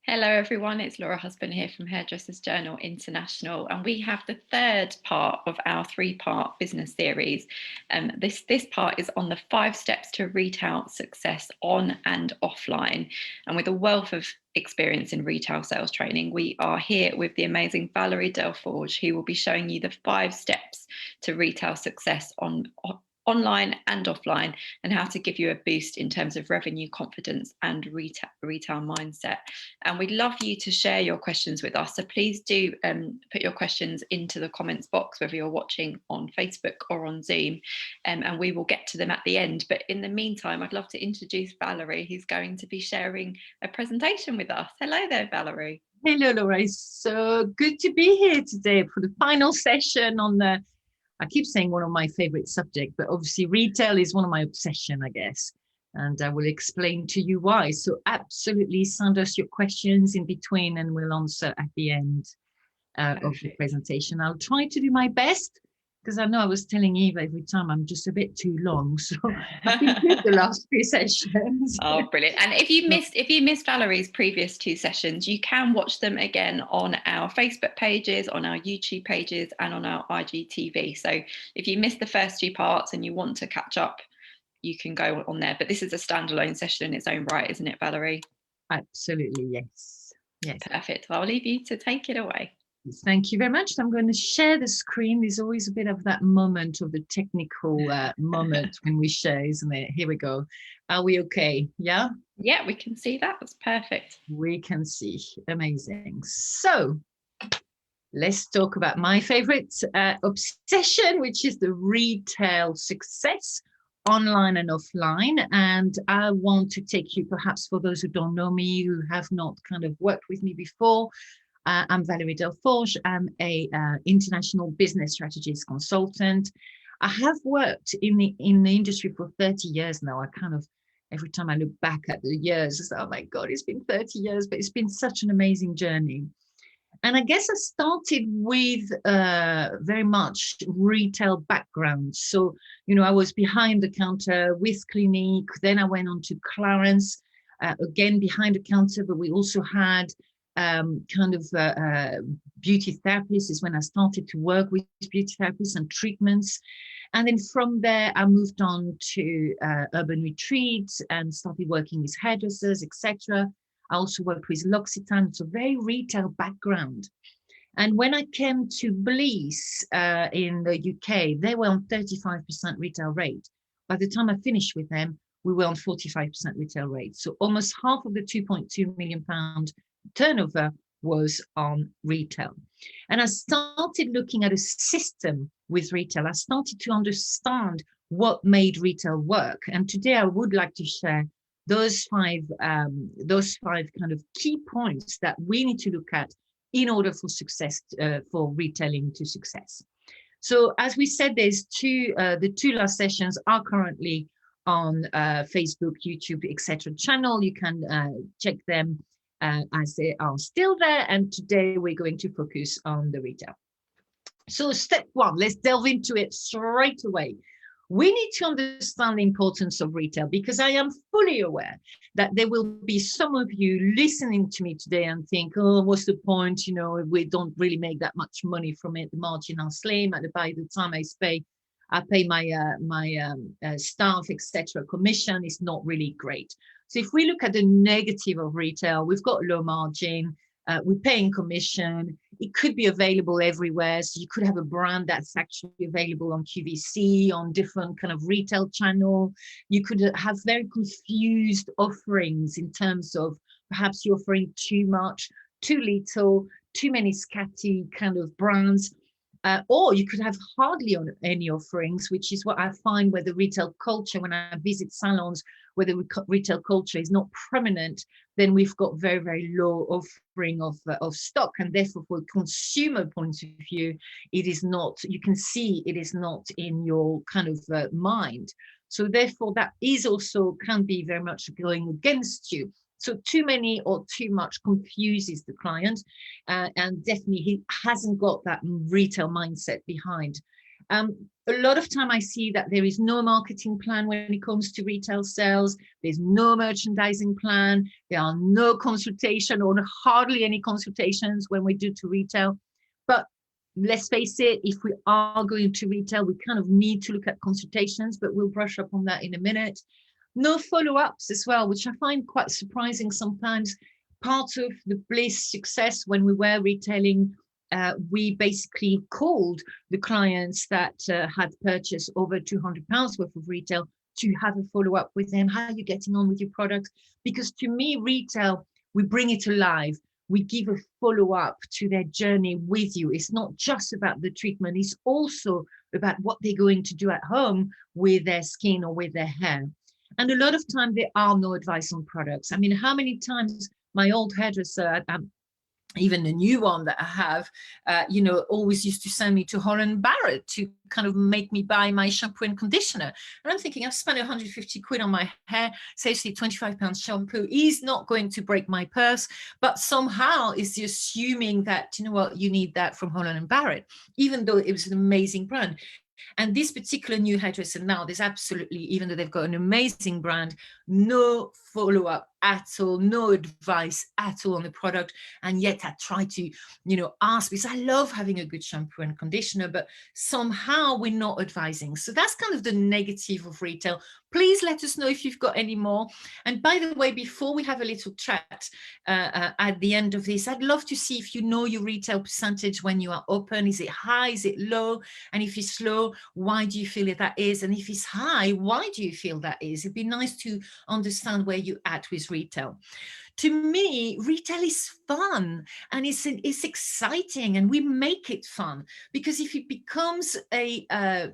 Hello everyone, it's Laura Husband here from Hairdressers Journal International, and we have the third part of our three-part business series. This part is on the 5 steps to retail success on and offline. And with a wealth of experience in retail sales training, we are here with the amazing Valerie Delforge, who will be showing you the 5 steps to retail success online and offline, and how to give you a boost in terms of revenue, confidence and retail mindset. And we'd love you to share your questions with us, so please do put your questions into the comments box, whether you're watching on Facebook or on Zoom, and we will get to them at the end. But in the meantime, I'd love to introduce Valerie, who's going to be sharing a presentation with us. Hello there, Valerie. Hello, Laura. It's so good to be here today for the final session on the, I keep saying one of my favorite subjects, but obviously retail is one of my obsession, I guess. And I will explain to you why. So absolutely send us your questions in between and we'll answer at the end of the presentation. I'll try to do my best, because I know I was telling Eve every time I'm just a bit too long. So I've been good the last 3 sessions. Oh, brilliant. And if you missed Valerie's previous 2 sessions, you can watch them again on our Facebook pages, on our YouTube pages, and on our IGTV. So if you missed the first 2 parts and you want to catch up, you can go on there. But this is a standalone session in its own right, isn't it, Valerie? Absolutely, yes. Yes. Perfect. Well, I'll leave you to take it away. Thank you very much. I'm going to share the screen. There's always a bit of that moment of the technical moment when we share, isn't it? Here we go. Are we okay? Yeah? Yeah, we can see that. That's perfect. We can see. Amazing. So let's talk about my favorite obsession, which is the retail success, online and offline. And I want to take you, perhaps for those who don't know me, who have not kind of worked with me before, I'm Valerie Delforge. I'm a international business strategist consultant. I have worked in the industry for 30 years now. I kind of, every time I look back at the years, I say, oh my God, it's been 30 years, but it's been such an amazing journey. And I guess I started with very much retail background. So, you know, I was behind the counter with Clinique. Then I went on to Clarence, again behind the counter, but we also had beauty therapists. Is when I started to work with beauty therapists and treatments. And then from there, I moved on to urban retreats and started working with hairdressers, etc. I also worked with L'Occitane, so very retail background. And when I came to Bliss in the UK, they were on 35% retail rate. By the time I finished with them, we were on 45% retail rate. So almost half of the £2.2 million turnover was on retail. And I started looking at a system with retail. I started to understand what made retail work. And today I would like to share those five kind of key points that we need to look at in order for success, for retailing to success. So as we said, there's the 2 last sessions are currently on Facebook, YouTube, etc. channel. You can check them as they are still there. And today we're going to focus on the retail. So step 1, let's delve into it straight away. We need to understand the importance of retail, because I am fully aware that there will be some of you listening to me today and think, oh, what's the point? You know, we don't really make that much money from it. The margin are slim. By the time I pay my staff, etc. commission is not really great. So if we look at the negative of retail, we've got low margin, we're paying commission, it could be available everywhere. So you could have a brand that's actually available on QVC, on different kind of retail channel. You could have very confused offerings in terms of perhaps you're offering too much, too little, too many scatty kind of brands. Or you could have hardly any offerings, which is what I find where the retail culture, when I visit salons, where the retail culture is not prominent, then we've got very, very low offering of stock. And therefore, from a consumer point of view, it is not, you can see it is not in your kind of mind. So therefore, that is also can be very much going against you. So too many or too much confuses the client, and definitely he hasn't got that retail mindset behind. A lot of time I see that there is no marketing plan when it comes to retail sales. There's no merchandising plan. There are no consultation or hardly any consultations when we do to retail. But let's face it, if we are going to retail, we kind of need to look at consultations, but we'll brush up on that in a minute. No follow-ups as well, which I find quite surprising sometimes. Part of the Bliss success when we were retailing, we basically called the clients that had purchased over £200 worth of retail to have a follow-up with them. How are you getting on with your product? Because to me, retail, we bring it alive. We give a follow-up to their journey with you. It's not just about the treatment. It's also about what they're going to do at home with their skin or with their hair. And a lot of time there are no advice on products. I mean, how many times my old hairdresser, even the new one that I have, always used to send me to Holland Barrett to kind of make me buy my shampoo and conditioner. And I'm thinking, I've spent 150 quid on my hair, saves me £25 shampoo. He's not going to break my purse, but somehow is assuming that, you know what, you need that from Holland and Barrett, even though it was an amazing brand. And this particular new hairdresser now, there's absolutely, even though they've got an amazing brand, no follow-up at all, no advice at all on the product. And yet I try to, ask, because I love having a good shampoo and conditioner, but somehow we're not advising. So that's kind of the negative of retail. Please let us know if you've got any more. And by the way, before we have a little chat at the end of this, I'd love to see if you know your retail percentage when you are open. Is it high? Is it low? And if it's low, why do you feel that is? And if it's high, why do you feel that is? It'd be nice to understand where you're at with retail. To me, retail is fun and it's exciting, and we make it fun, because if it becomes a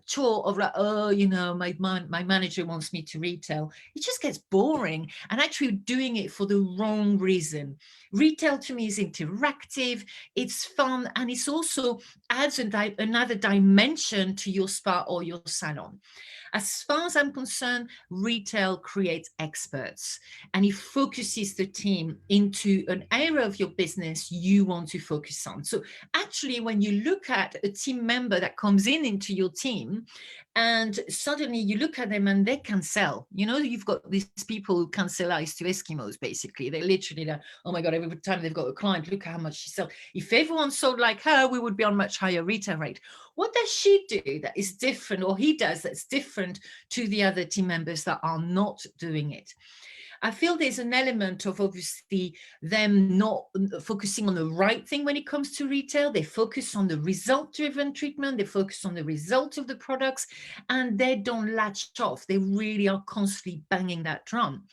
chore of like, oh, my manager wants me to retail, it just gets boring and actually doing it for the wrong reason. Retail to me is interactive, it's fun, and it's also adds another dimension to your spa or your salon. As far as I'm concerned, retail creates experts and it focuses the team into an area of your business you want to focus on. So actually, when you look at a team member that comes into your team, and suddenly you look at them and they can sell, you've got these people who can sell ice to Eskimos, basically. They're literally like, oh my God, every time they've got a client, look how much she sells. If everyone sold like her, we would be on much higher retail rate. What does she do that is different, or he does that's different to the other team members that are not doing it? I feel there's an element of obviously them not focusing on the right thing when it comes to retail. They focus on the result-driven treatment. They focus on the result of the products, and they don't latch off. They really are constantly banging that drum.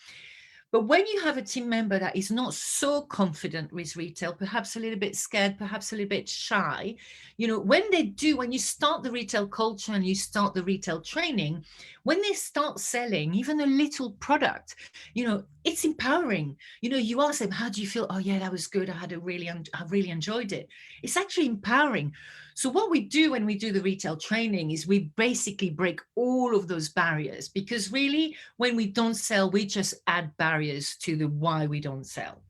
But when you have a team member that is not so confident with retail, perhaps a little bit scared, perhaps a little bit shy, when you start the retail culture and you start the retail training, when they start selling even a little product, it's empowering. You ask them, how do you feel? Oh yeah, that was good. I really enjoyed it. It's actually empowering. So what we do when we do the retail training is we basically break all of those barriers, because really when we don't sell, we just add barriers to the why we don't sell.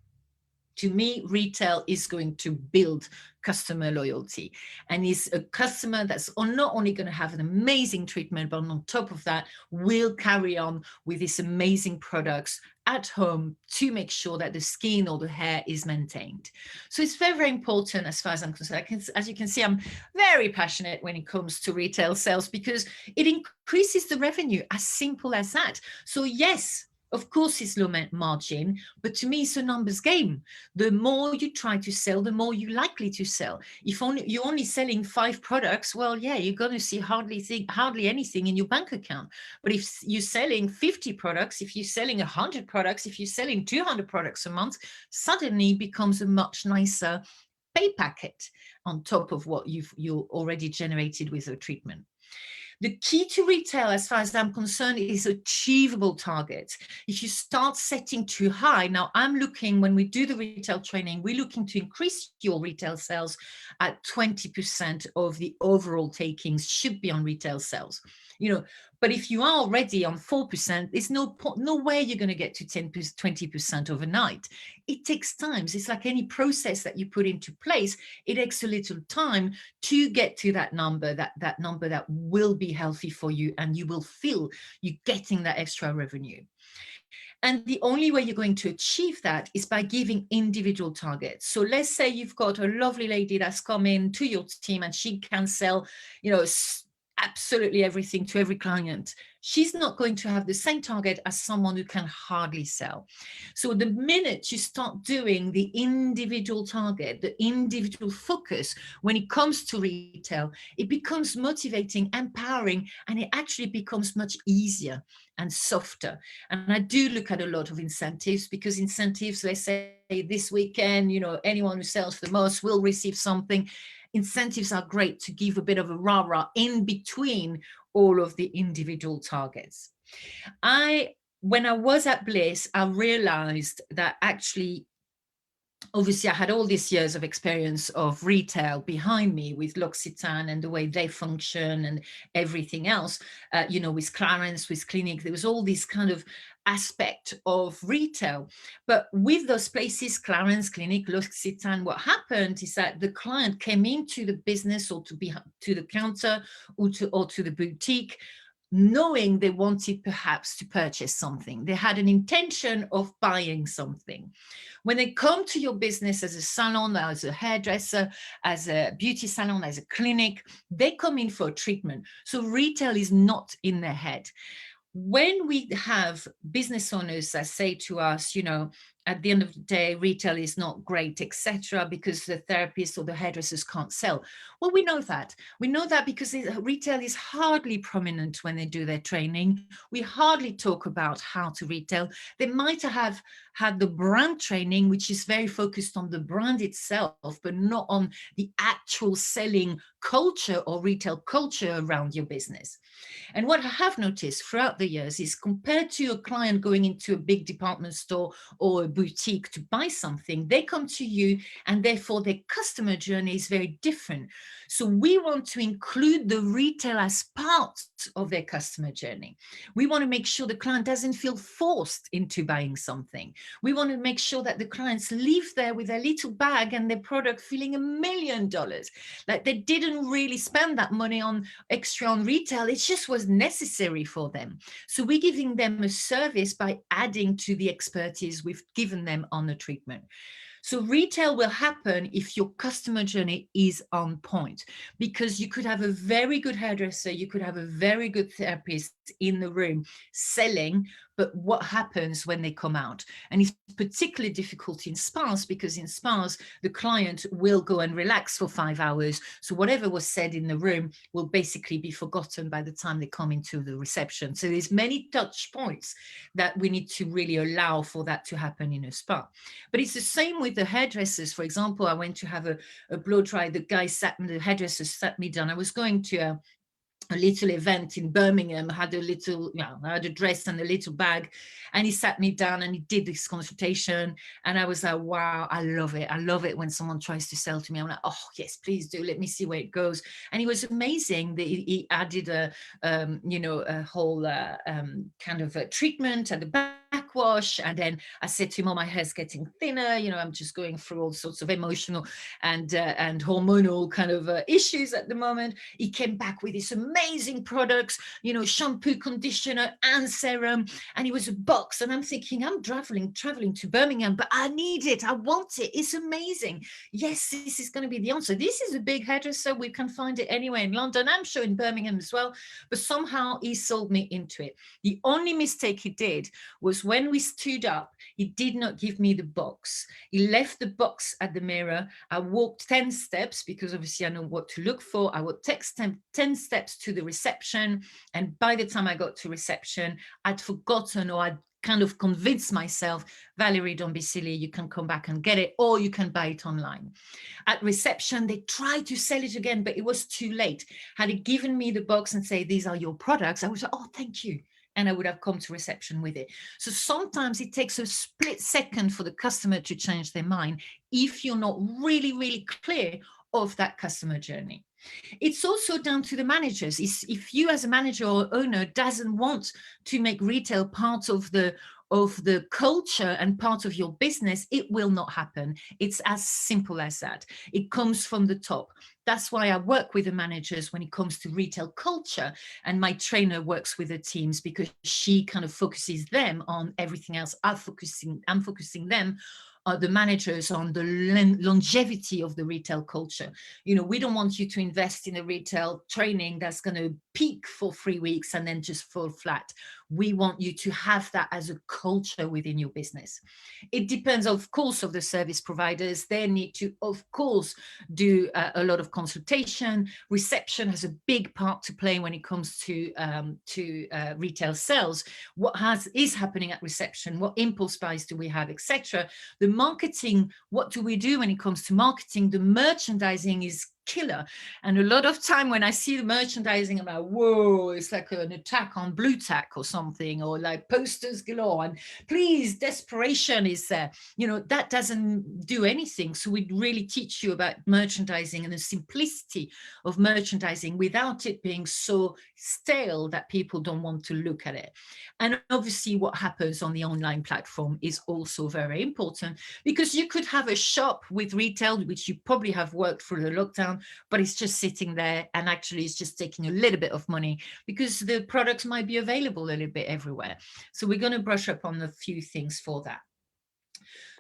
To me, retail is going to build customer loyalty, and is a customer that's not only going to have an amazing treatment, but on top of that, will carry on with these amazing products at home to make sure that the skin or the hair is maintained. So it's very, very important as far as I'm concerned. As you can see, I'm very passionate when it comes to retail sales, because it increases the revenue, as simple as that. So yes, of course, it's low margin, but to me, it's a numbers game. The more you try to sell, the more you're likely to sell. If you're only selling 5 products, well, yeah, you're going to see hardly anything in your bank account. But if you're selling 50 products, if you're selling 100 products, if you're selling 200 products a month, suddenly becomes a much nicer pay packet on top of what you already generated with a treatment. The key to retail, as far as I'm concerned, is achievable targets. If you start setting too high, now I'm looking, when we do the retail training, we're looking to increase your retail sales at 20% of the overall takings should be on retail sales. But if you are already on 4%, there's no way you're going to get to 10%, 20% overnight. It takes time. It's like any process that you put into place. It takes a little time to get to that number, that number that will be healthy for you, and you will feel you're getting that extra revenue. And the only way you're going to achieve that is by giving individual targets. So let's say you've got a lovely lady that's come in to your team and she can sell, absolutely everything to every client. She's not going to have the same target as someone who can hardly sell. So the minute you start doing the individual target, the individual focus, when it comes to retail, it becomes motivating, empowering, and it actually becomes much easier and softer. And I do look at a lot of incentives, because incentives, let's say this weekend, anyone who sells the most will receive something. Incentives are great to give a bit of a rah-rah in between all of the individual targets. When I was at Bliss, I realized that actually, obviously, I had all these years of experience of retail behind me with L'Occitane and the way they function and everything else, with Clarence, with Clinique. There was all this kind of aspect of retail. But with those places, Clarence, Clinique, L'Occitane, what happened is that the client came into the business or to the counter or to the boutique, knowing they wanted perhaps to purchase something. They had an intention of buying something. When they come to your business as a salon, as a hairdresser, as a beauty salon, as a clinic, they come in for a treatment. So retail is not in their head. When we have business owners that say to us, at the end of the day, retail is not great, etc., because the therapists or the hairdressers can't sell. Well, we know that. We know that because retail is hardly prominent when they do their training. We hardly talk about how to retail. They might have had the brand training, which is very focused on the brand itself, but not on the actual selling culture or retail culture around your business. And what I have noticed throughout the years is, compared to a client going into a big department store or a boutique to buy something, they come to you, and therefore their customer journey is very different. So we want to include the retail as part of their customer journey. We want to make sure the client doesn't feel forced into buying something. We want to make sure that the clients leave there with their little bag and their product feeling $1 million. Like they didn't really spend that money on extra on retail. It just was necessary for them. So we're giving them a service by adding to the expertise we've given them on the treatment. So retail will happen if your customer journey is on point, because you could have a very good hairdresser, you could have a very good therapist in the room selling, but what happens when they come out? And it's particularly difficult in spas, because in spas, the client will go and relax for 5 hours. So whatever was said in the room will basically be forgotten by the time they come into the reception. So there's many touch points that we need to really allow for that to happen in a spa. But it's the same with the hairdressers. For example, I went to have a blow dry. The hairdresser sat me down. I was going to a little event in Birmingham, had I had a dress and a little bag, and he sat me down and he did this consultation, and I was like, wow, I love it. I love it when someone tries to sell to me. I'm like, oh yes, please do. Let me see where it goes. And it was amazing that he added a whole kind of a treatment and a backwash. And then I said to him, oh, my hair's getting thinner. I'm just going through all sorts of emotional and hormonal kind of issues at the moment. He came back with this amazing products, shampoo, conditioner, and serum. And it was a box. And I'm thinking, I'm traveling to Birmingham, but I need it. I want it. It's amazing. Yes, this is going to be the answer. This is a big hairdresser. We can find it anywhere in London. I'm sure in Birmingham as well. But somehow he sold me into it. The only mistake he did was when we stood up, he did not give me the box. He left the box at the mirror. I walked 10 steps, because obviously I know what to look for. I walked 10 steps to the reception. And by the time I got to reception, I'd forgotten, or I'd kind of convinced myself, Valerie, don't be silly, you can come back and get it, or you can buy it online. At reception, they tried to sell it again, but it was too late. Had he given me the box and say, these are your products, I would say, oh, thank you. And I would have come to reception with it. So sometimes it takes a split second for the customer to change their mind if you're not really, really clear of that customer journey. It's also down to the managers. If you as a manager or owner doesn't want to make retail part of the culture and part of your business, it will not happen. It's as simple as that. It comes from the top. That's why I work with the managers when it comes to retail culture, and my trainer works with the teams, because she kind of focuses them on everything else. I'm focusing them, the managers, on the longevity of the retail culture. You know, we don't want you to invest in a retail training that's going to peak for 3 weeks and then just fall flat. We want you to have that as a culture within your business. It depends, of course, of the service providers. They need to, of course, do a lot of consultation. Reception has a big part to play when it comes to retail sales. What is happening at reception? What impulse buys do we have, etc. The marketing, what do we do when it comes to marketing? The merchandising is killer. And a lot of time when I see the merchandising, I'm like, whoa, it's like an attack on blue tack or something, or like posters galore, and please, desperation is there. You know, that doesn't do anything. So we really teach you about merchandising and the simplicity of merchandising without it being so stale that people don't want to look at it. And obviously what happens on the online platform is also very important, because you could have a shop with retail, which you probably have worked through the lockdown, but it's just sitting there and actually it's just taking a little bit of money because the products might be available a little bit everywhere. So we're going to brush up on a few things for that.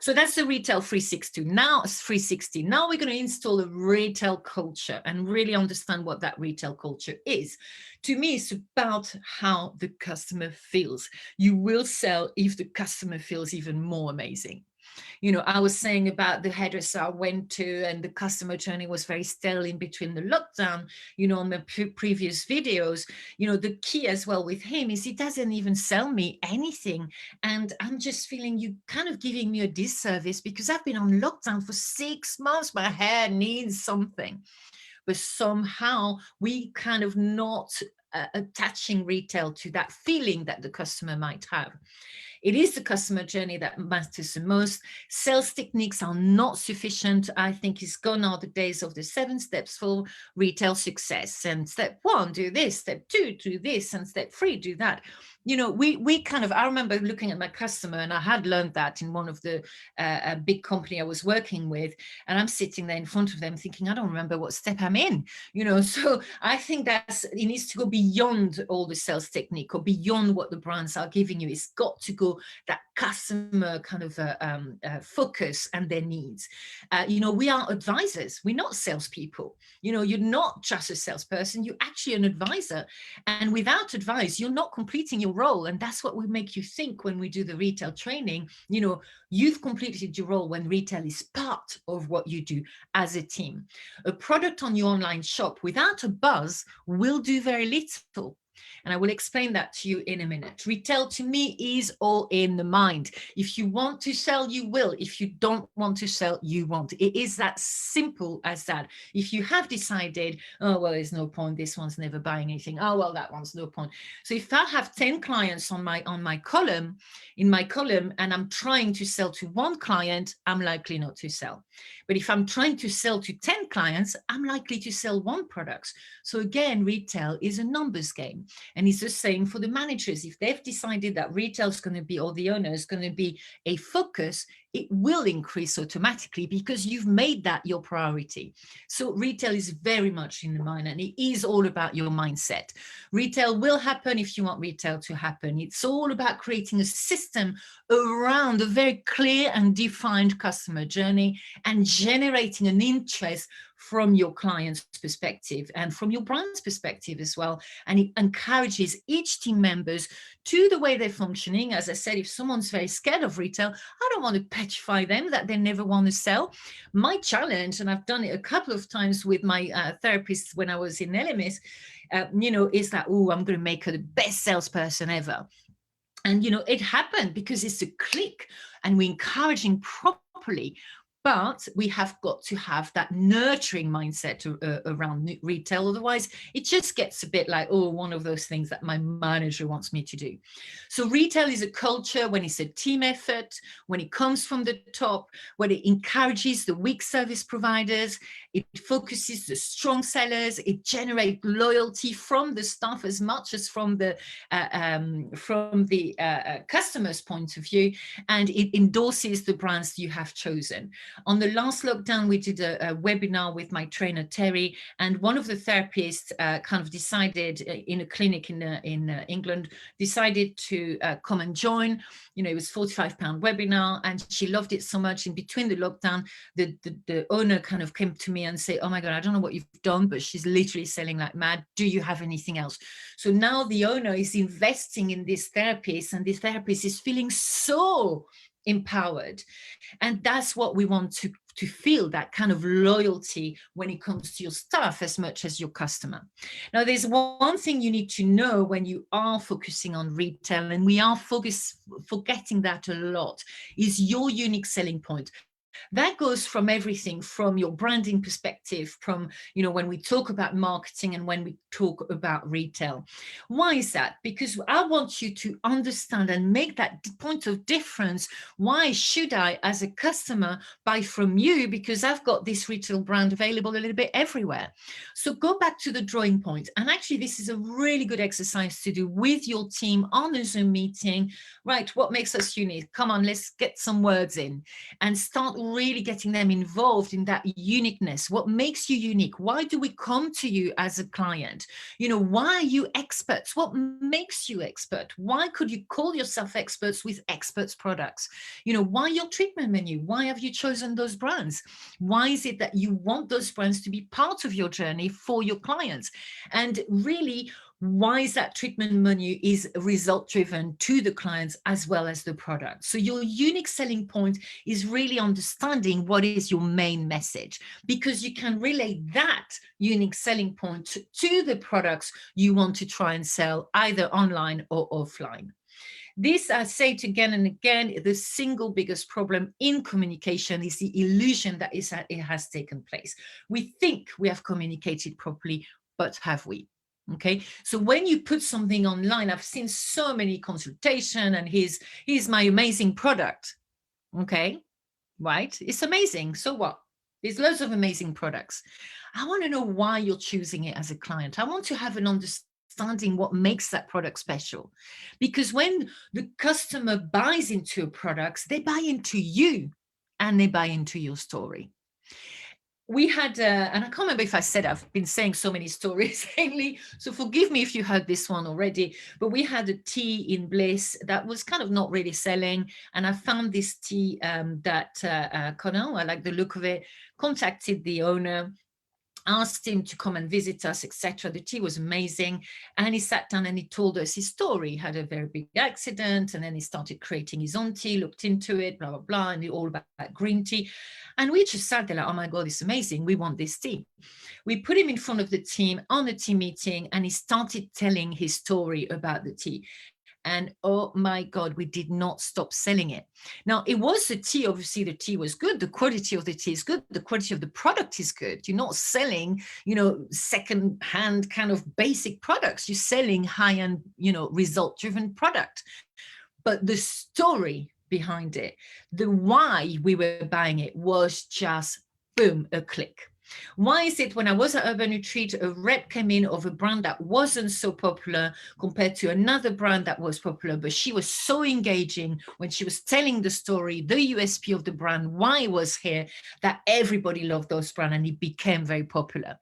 So that's the retail 360. Now it's 360. Now we're going to install a retail culture and really understand what that retail culture is. To me, it's about how the customer feels. You will sell if the customer feels even more amazing. You know, I was saying about the hairdresser I went to, and the customer journey was very stale in between the lockdown, you know, on the previous videos. You know, the key as well with him is he doesn't even sell me anything. And I'm just feeling you kind of giving me a disservice, because I've been on lockdown for 6 months. My hair needs something. But somehow we kind of not attaching retail to that feeling that the customer might have. It is the customer journey that matters the most. Sales techniques are not sufficient. I think it's gone are the days of the 7 steps for retail success. And step 1, do this, step 2, do this, and step 3, do that. You know, we kind of, I remember looking at my customer, and I had learned that in one of the big company I was working with, and I'm sitting there in front of them thinking, I don't remember what step I'm in, you know. So I think it needs to go beyond all the sales technique or beyond what the brands are giving you. It's got to go that customer kind of focus and their needs. You know, we are advisors. We're not salespeople. You know, you're not just a salesperson. You're actually an advisor. And without advice, you're not completing your role. And that's what we make you think when we do the retail training. You know, you've completed your role when retail is part of what you do as a team. A product on your online shop without a buzz will do very little. And I will explain that to you in a minute. Retail to me is all in the mind. If you want to sell, you will. If you don't want to sell, you won't. It is that simple as that. If you have decided, oh, well, there's no point, this one's never buying anything. Oh, well, that one's no point. So if I have 10 clients on my column, and I'm trying to sell to 1 client, I'm likely not to sell. But if I'm trying to sell to 10 clients, I'm likely to sell 1 product. So again, retail is a numbers game. And it's the same for the managers. If they've decided that retail is going to be, or the owner is going to be a focus, it will increase automatically because you've made that your priority. So retail is very much in the mind, and it is all about your mindset. Retail will happen if you want retail to happen. It's all about creating a system around a very clear and defined customer journey and generating an interest from your client's perspective and from your brand's perspective as well. And it encourages each team members to the way they're functioning. As I said, if someone's very scared of retail, I don't want to petrify them that they never want to sell. My challenge, and I've done it a couple of times with my therapists when I was in LMS, you know, is that, oh, I'm going to make her the best salesperson ever. And, you know, it happened because it's a click and we're encouraging properly. But we have got to have that nurturing mindset around retail. Otherwise, it just gets a bit like, oh, one of those things that my manager wants me to do. So retail is a culture when it's a team effort, when it comes from the top, when it encourages the weak service providers, it focuses the strong sellers, it generates loyalty from the staff as much as from the customer's point of view, and it endorses the brands you have chosen. On the last lockdown, we did a webinar with my trainer, Terry, and one of the therapists kind of decided in a clinic in England, decided to come and join. It was £45 webinar, and she loved it so much. In between the lockdown, the owner kind of came to me and said, oh my God, I don't know what you've done, but she's literally selling like mad. Do you have anything else? So now the owner is investing in this therapist, and this therapist is feeling so empowered. And that's what we want to feel, that kind of loyalty when it comes to your staff as much as your customer. Now, there's one thing you need to know when you are focusing on retail, and we are forgetting that a lot, is your unique selling point. That goes from everything from your branding perspective, from, when we talk about marketing and when we talk about retail. Why is that? Because I want you to understand and make that point of difference. Why should I, as a customer, buy from you? Because I've got this retail brand available a little bit everywhere. So go back to the drawing point. And actually, this is a really good exercise to do with your team on a Zoom meeting. Right, what makes us unique? Come on, let's get some words in and start really getting them involved in that uniqueness. What makes you unique? Why do we come to you as a client? Why are you experts? What makes you expert? Why could you call yourself experts with experts products? Why your treatment menu? Why have you chosen those brands? Why is it that you want those brands to be part of your journey for your clients? And really, why is that treatment menu is result driven to the clients as well as the product? So your unique selling point is really understanding what is your main message, because you can relate that unique selling point to the products you want to try and sell either online or offline. This, I say it again and again, the single biggest problem in communication is the illusion that it has taken place. We think we have communicated properly, but have we? Okay, so when you put something online, I've seen so many consultation, and here's my amazing product. Okay, right? It's amazing. So what? There's loads of amazing products. I want to know why you're choosing it as a client. I want to have an understanding what makes that product special. Because when the customer buys into a product, they buy into you and they buy into your story. We had, and I can't remember if I said, I've been saying so many stories lately, so forgive me if you heard this one already, but we had a tea in Bliss that was kind of not really selling. And I found this tea that Connell, I like the look of it, contacted the owner, asked him to come and visit us, etc. The tea was amazing. And he sat down and he told us his story. He had a very big accident, and then he started creating his own tea, looked into it, blah, blah, blah, and all about green tea. And we just sat there like, oh my God, it's amazing. We want this tea. We put him in front of the team on a tea meeting, and he started telling his story about the tea. And oh my God, we did not stop selling it. Now, it was the tea. Obviously, the tea was good. The quality of the tea is good. The quality of the product is good. You're not selling, second-hand kind of basic products. You're selling high-end, result-driven product. But the story behind it, the why we were buying it, was just boom, a click. Why is it when I was at Urban Retreat, a rep came in of a brand that wasn't so popular compared to another brand that was popular, but she was so engaging when she was telling the story, the USP of the brand, why it was here, that everybody loved those brands, and it became very popular.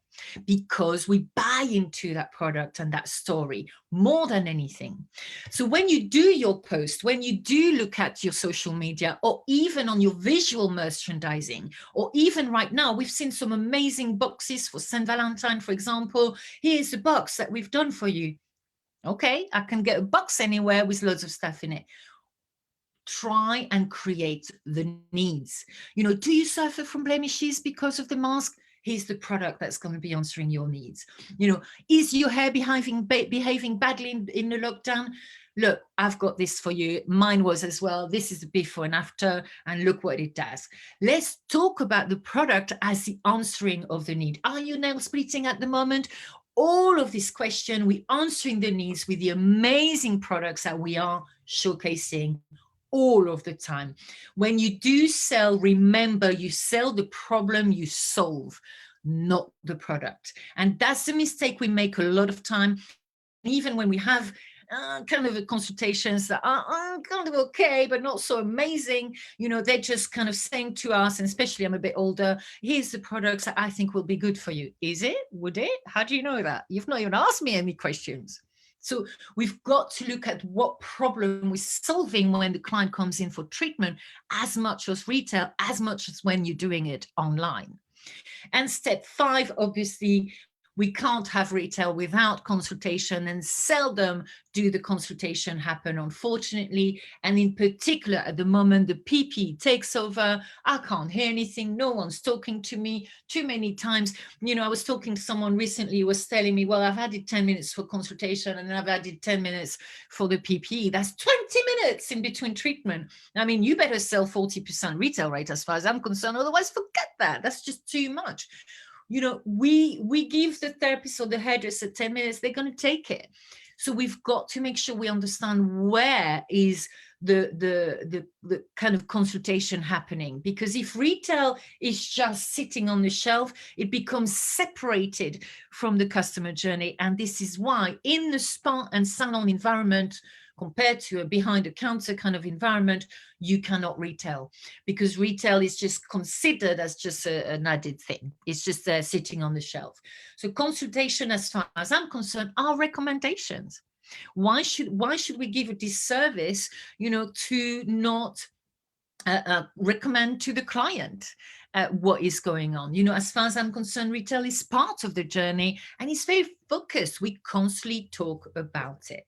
Because we buy into that product and that story more than anything. So when you do your post, when you do look at your social media, or even on your visual merchandising, or even right now, we've seen some amazing boxes for St. Valentine, for example. Here's a box that we've done for you. Okay, I can get a box anywhere with loads of stuff in it. Try and create the needs. Do you suffer from blemishes because of the mask? Here's the product that's going to be answering your needs. Is your hair behaving badly in the lockdown? look, I've got this for you. Mine was as well. This is the before and after, and look what it does. Let's talk about the product as the answering of the need. Are you nail splitting at the moment? All of this question, we're answering the needs with the amazing products that we are showcasing all of the time. When you do sell, remember, you sell the problem you solve, not the product. And that's the mistake we make a lot of time. Even when we have kind of consultations that are kind of okay, but not so amazing, you know, they're just kind of saying to us, and especially I'm a bit older, here's the products that I think will be good for you. Is it? Would it? How do you know that? You've not even asked me any questions. So we've got to look at what problem we're solving when the client comes in for treatment, as much as retail, as much as when you're doing it online. And step 5, obviously, we can't have retail without consultation, and seldom do the consultation happen, unfortunately. And in particular, at the moment, the PP takes over. I can't hear anything. No one's talking to me too many times. You know, I was talking to someone recently who was telling me, well, I've added 10 minutes for consultation and I've added 10 minutes for the PP. That's 20 minutes in between treatment. I mean, you better sell 40% retail rate as far as I'm concerned. Otherwise, forget that. That's just too much. You know, we give the therapist or the hairdresser 10 minutes, they're going to take it. So we've got to make sure we understand where is the kind of consultation happening. Because if retail is just sitting on the shelf, it becomes separated from the customer journey. And this is why in the spa and salon environment, compared to a behind the counter kind of environment, you cannot retail, because retail is just considered as just an added thing. It's just sitting on the shelf. So consultation, as far as I'm concerned, are recommendations. Why should we give a disservice, you know, to not recommend to the client what is going on? You know, as far as I'm concerned, retail is part of the journey and it's very focused. We constantly talk about it.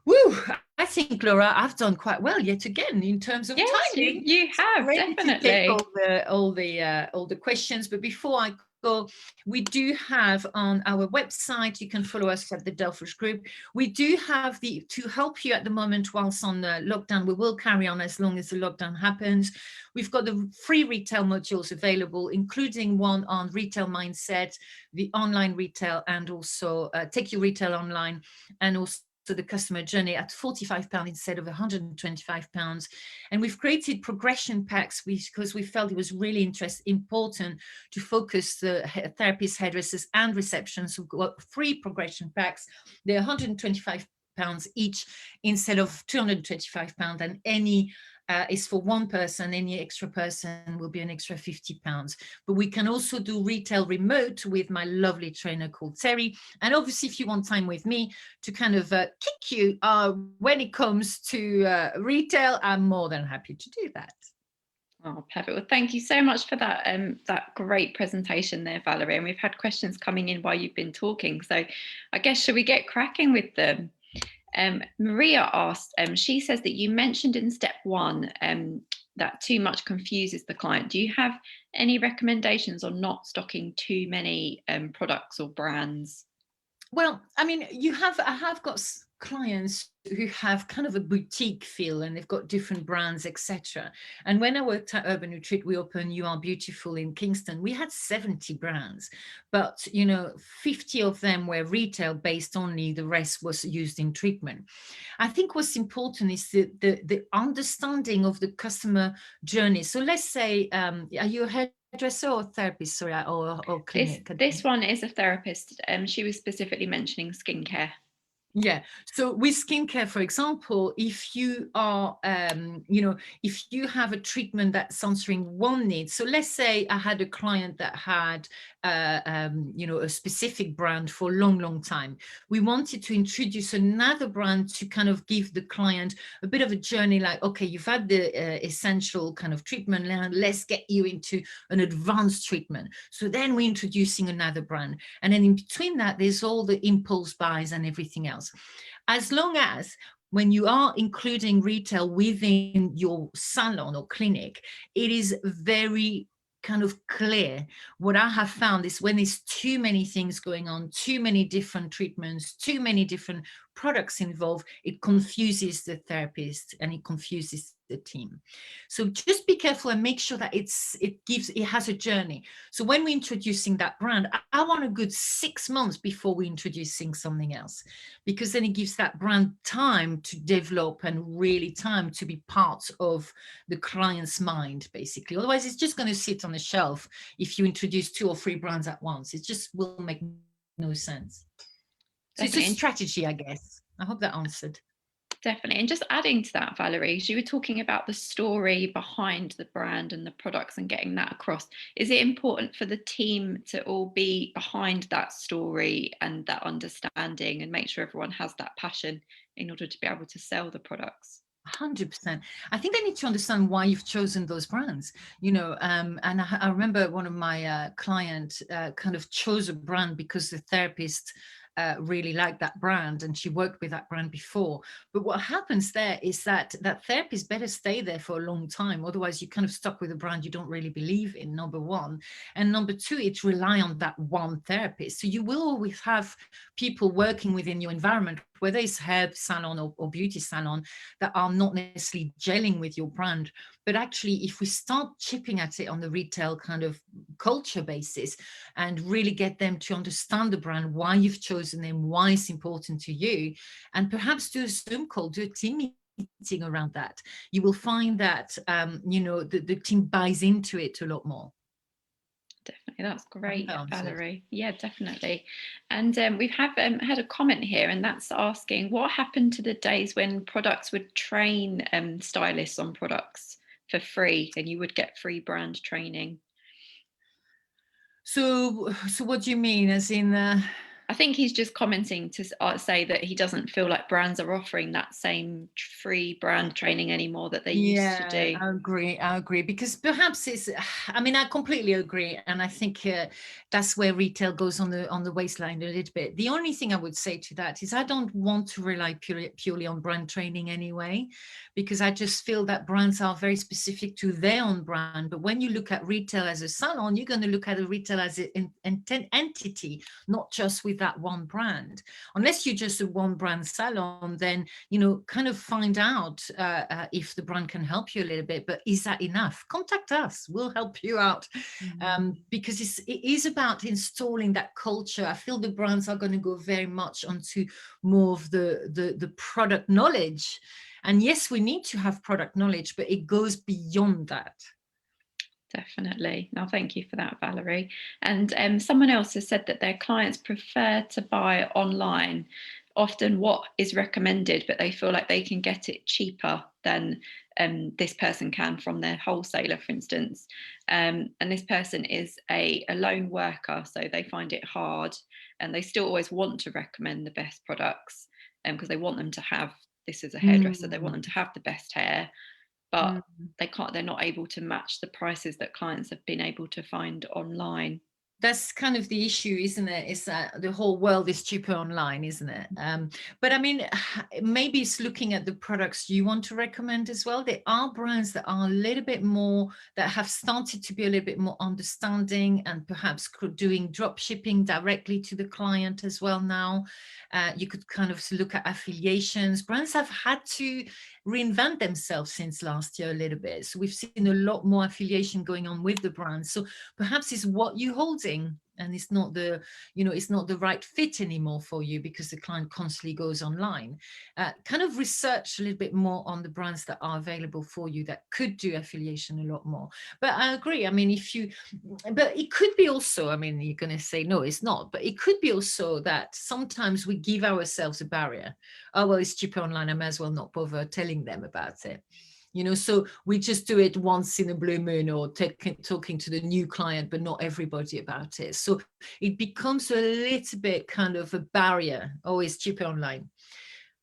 Woo! I think, Laura, I've done quite well yet again in terms of Yes, timing. you have, Ready to take definitely. all the questions, but before I go, we do have on our website, you can follow us at the Delforge Group. We do have to help you at the moment whilst on the lockdown. We will carry on as long as the lockdown happens. We've got the free retail modules available, including one on retail mindset, the online retail, and also take your retail online, and also the customer journey at £45 instead of £125. And we've created progression packs because we felt it was really important to focus the therapists, hairdressers and receptions. So we've got 3 progression packs. They're £125 each instead of £225, and any is for one person. Any extra person will be an extra £50. But we can also do retail remote with my lovely trainer called Terry. And obviously, if you want time with me to kind of kick you when it comes to retail, I'm more than happy to do that. Oh, perfect. Well, thank you so much for that that great presentation there, Valerie. And we've had questions coming in while you've been talking. So I guess, should we get cracking with them? Maria asked, she says that you mentioned in step 1 that too much confuses the client. Do you have any recommendations on not stocking too many products or brands? Well, I mean, I have got clients who have kind of a boutique feel, and they've got different brands, etc. And when I worked at Urban Retreat, we opened You Are Beautiful in Kingston. We had 70 brands, but 50 of them were retail based only. The rest was used in treatment. I think what's important is the understanding of the customer journey. So let's say, are you a hairdresser or therapist, sorry, or clinic? This one is a therapist. She was specifically mentioning skincare. Yeah. So with skincare, for example, if you are, if you have a treatment that's answering one need. So let's say I had a client that had, a specific brand for a long, long time. We wanted to introduce another brand to kind of give the client a bit of a journey, like, okay, you've had the essential kind of treatment, let's get you into an advanced treatment. So then we're introducing another brand. And then in between that, there's all the impulse buys and everything else. As long as when you are including retail within your salon or clinic, it is very kind of clear. What I have found is when there's too many things going on, too many different treatments, too many different products involved, it confuses the therapist and it confuses the team. So just be careful and make sure that it has a journey. So when we're introducing that brand, I want a good 6 months before we're introducing something else, because then it gives that brand time to develop and really time to be part of the client's mind, basically. Otherwise, it's just going to sit on the shelf if you introduce 2 or 3 brands at once. It just will make no sense. So it's a Definitely. strategy, I guess. I hope that answered. Definitely. And just adding to that, Valerie, you were talking about the story behind the brand and the products and getting that across. Is it important for the team to all be behind that story and that understanding and make sure everyone has that passion in order to be able to sell the products? 100%. I think they need to understand why you've chosen those brands, and I remember one of my client kind of chose a brand because the therapist really liked that brand and she worked with that brand before. But what happens there is that that therapist better stay there for a long time. Otherwise, you kind of stuck with a brand you don't really believe in, number one. And number two, it's rely on that one therapist. So you will always have people working within your environment, whether it's hair salon or beauty salon, that are not necessarily gelling with your brand. But actually, if we start chipping at it on the retail kind of culture basis and really get them to understand the brand, why you've chosen them, why it's important to you, and perhaps do a Zoom call, do a team meeting around that, you will find that, the team buys into it a lot more. Definitely, that's I hope great, that answered. Valerie. Yeah, definitely. And we've had a comment here, and that's asking what happened to the days when products would train stylists on products for free, and you would get free brand training. So what do you mean? As in, I think he's just commenting to say that he doesn't feel like brands are offering that same free brand training anymore that they used to yeah, do. I agree. I agree because perhaps it's. I mean, I completely agree, and I think that's where retail goes on the waistline a little bit. The only thing I would say to that is I don't want to rely purely on brand training anyway, because I just feel that brands are very specific to their own brand. But when you look at retail as a salon, you're going to look at a retail as an entity, not just with that one brand. Unless you're just a one brand salon, then kind of find out if the brand can help you a little bit. But is that enough? Contact us, we'll help you out. Because it is about installing that culture. I feel the brands are going to go very much onto more of the product knowledge. And yes, we need to have product knowledge, but it goes beyond that. Definitely. Now, thank you for that, Valerie. And someone else has said that their clients prefer to buy online, often what is recommended, but they feel like they can get it cheaper than this person can from their wholesaler, for instance. And this person is a lone worker, so they find it hard, and they still always want to recommend the best products because they want them to have. This is a hairdresser, they want them Mm, to have the best hair, but mm. they're not able to match the prices that clients have been able to find online. That's kind of the issue, isn't it? Is that the whole world is cheaper online, isn't it? But I mean, maybe it's looking at the products you want to recommend as well. There are brands that are a little bit more, that have started to be a little bit more understanding and perhaps doing drop shipping directly to the client as well now. You could kind of look at affiliations. Brands have had to reinvent themselves since last year a little bit. So we've seen a lot more affiliation going on with the brands. So perhaps it's what you're holding and it's not the right fit anymore for you because the client constantly goes online. Kind of research a little bit more on the brands that are available for you that could do affiliation a lot more. But I agree, I mean, but it could be also, I mean, you're going to say no, it's not, but it could be also that sometimes we give ourselves a barrier. Oh well, it's cheaper online, I may as well not bother telling them about it. So we just do it once in a blue moon or talking to the new client, but not everybody about it. So it becomes a little bit kind of a barrier. Oh, it's cheaper online.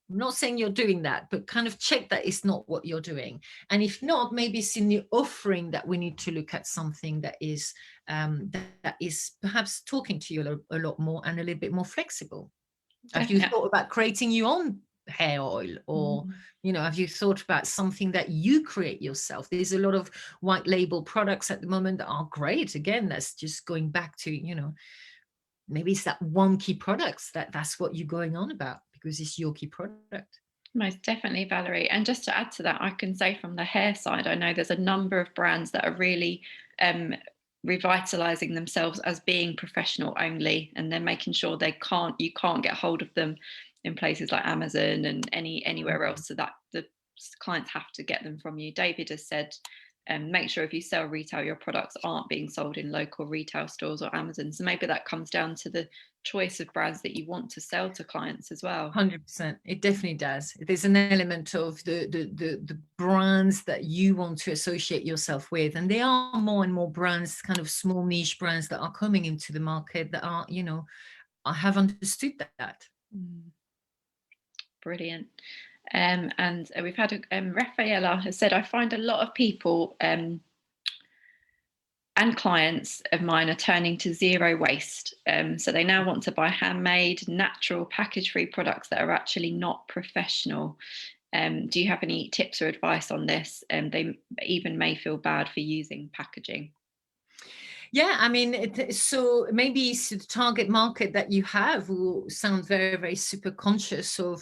I'm not saying you're doing that, but kind of check that it's not what you're doing. And if not, maybe it's in the offering that we need to look at something that is perhaps talking to you a lot more and a little bit more flexible. Have you Definitely. thought about creating your own hair oil, or have you thought about something that you create yourself? There's a lot of white label products at the moment that are great. Again, that's just going back to maybe it's that one key products that's what you're going on about, because it's your key product. Most definitely, Valerie. And just to add to that, I can say from the hair side, I know there's a number of brands that are really revitalizing themselves as being professional only, and they're making sure you can't get hold of them in places like Amazon and anywhere else, so that the clients have to get them from you. David has said, make sure if you sell retail, your products aren't being sold in local retail stores or Amazon. So maybe that comes down to the choice of brands that you want to sell to clients as well. 100%. It definitely does. There's an element of the brands that you want to associate yourself with. And there are more and more brands, kind of small niche brands that are coming into the market that are, you know, I have understood that. Brilliant. And we've had Rafaela has said, I find a lot of people and clients of mine are turning to zero waste. So they now want to buy handmade, natural, package-free products that are actually not professional. Do you have any tips or advice on this? They even may feel bad for using packaging. Yeah, I mean, so maybe the target market that you have will sound very, very super conscious of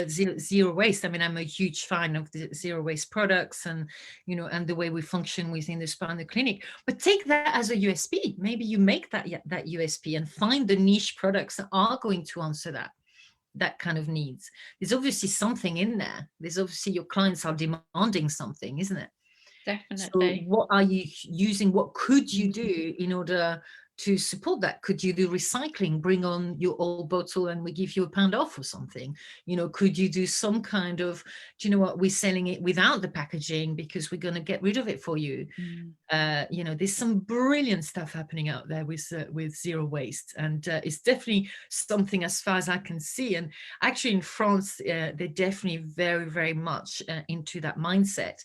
zero waste. I mean, I'm a huge fan of the zero waste products, and you know, and the way we function within the spa and the clinic. But take that as a USP. Maybe you make that USP and find the niche products that are going to answer that kind of needs. There's obviously something in there. There's obviously your clients are demanding something, isn't it? Definitely. So what are you using? What could you do in order to support that? Could you do recycling, bring on your old bottle and we give you £1 off or something? You know, could you do some kind of, do you know what, we're selling it without the packaging because we're going to get rid of it for you. You know, there's some brilliant stuff happening out there with zero waste, and it's definitely something, as far as I can see. And actually in France, they're definitely very, very much into that mindset.